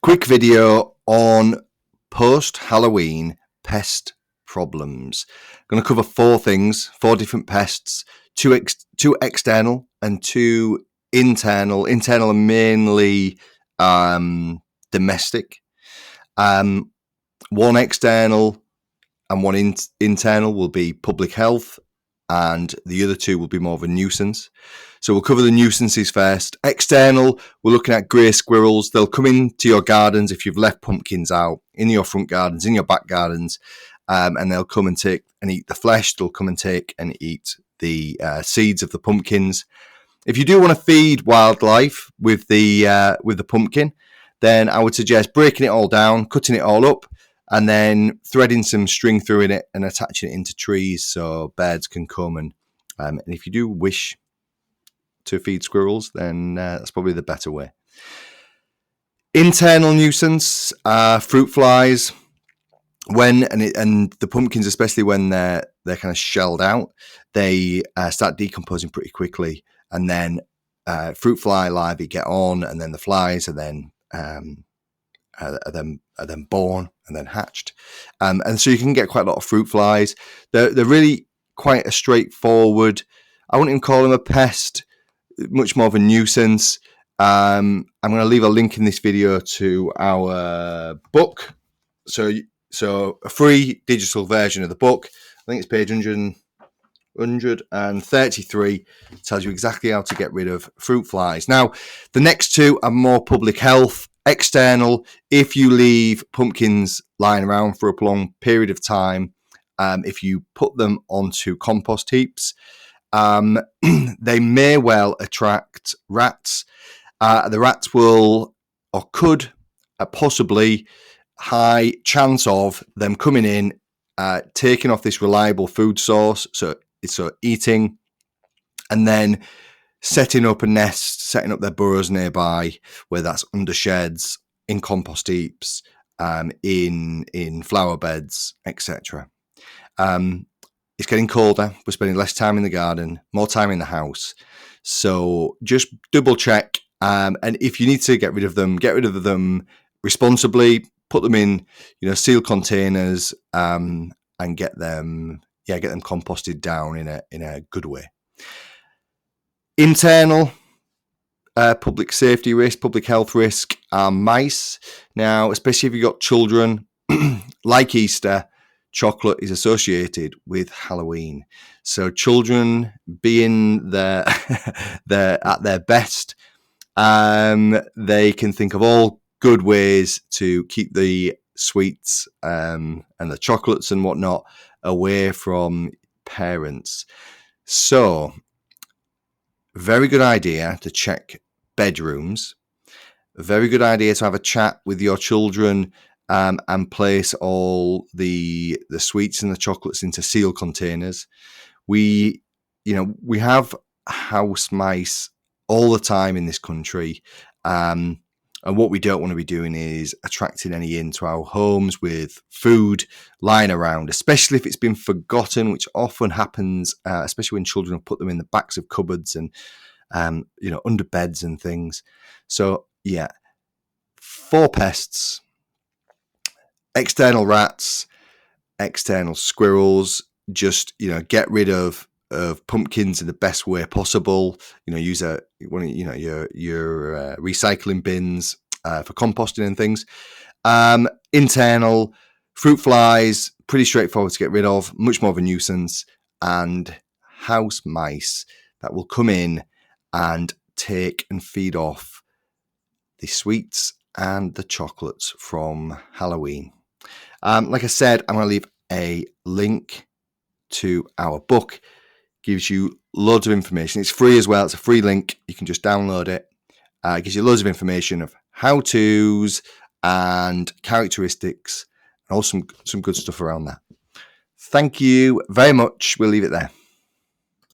Quick video on post-Halloween pest problems. I'm going to cover four things, four different pests, two external and two internal. Internal are mainly domestic. One external and one internal will be public health, and the other two will be more of a nuisance. So we'll cover the nuisances first. External, we're looking at grey squirrels. They'll come into your gardens if you've left pumpkins out in your front gardens, in your back gardens, and they'll come and take and eat the flesh. They'll come and take and eat the seeds of the pumpkins. If you do want to feed wildlife with the pumpkin, then I would suggest breaking it all down, cutting it all up, and then threading some string through in it and attaching it into trees so birds can come. And if you do wish to feed squirrels, then that's probably the better way. Internal nuisance, fruit flies. And the pumpkins, especially when they're kind of shelled out, they start decomposing pretty quickly, and then fruit fly larvae get on, and then the flies are then born and then hatched, and so you can get quite a lot of fruit flies. They're really quite a straightforward. I wouldn't even call them a pest. Much more of a nuisance. I'm going to leave a link in this video to our book. So a free digital version of the book. I think it's page 133. Tells you exactly how to get rid of fruit flies. Now, the next two are more public health. External, if you leave pumpkins lying around for a prolonged period of time, if you put them onto compost heaps, they may well attract rats. The rats will or could possibly high chance of them coming in, taking off this reliable food source, so eating, and then setting up a nest, setting up their burrows nearby, whether that's under sheds, in compost heaps, in flower beds, etc. It's getting colder. We're spending less time in the garden, more time in the house. So just double check. And if you need to get rid of them responsibly. Put them in, sealed containers, and get them composted down in a good way. Internal public safety risk, public health risk are mice. Now, especially if you've got children, like Easter, chocolate is associated with Halloween. So children being at their best, they can think of all good ways to keep the sweets and the chocolates and whatnot away from parents. So, very good idea to check bedrooms. A very good idea to have a chat with your children and place all the sweets and the chocolates into sealed containers. We have house mice all the time in this country, and what we don't want to be doing is attracting any into our homes with food lying around, especially if it's been forgotten, which often happens, especially when children have put them in the backs of cupboards and under beds and things. So yeah, 4 pests: external rats, external squirrels. Just get rid of pumpkins in the best way possible. Use your recycling bins for composting and things. Internal fruit flies, pretty straightforward to get rid of, much more of a nuisance. And house mice that will come in and take and feed off the sweets and the chocolates from Halloween. Like I said, I'm going to leave a link to our book. Gives you loads of information. It's free as well. It's a free link. You can just download it. It gives you loads of information of how-tos and characteristics, and also some good stuff around that. Thank you very much. We'll leave it there.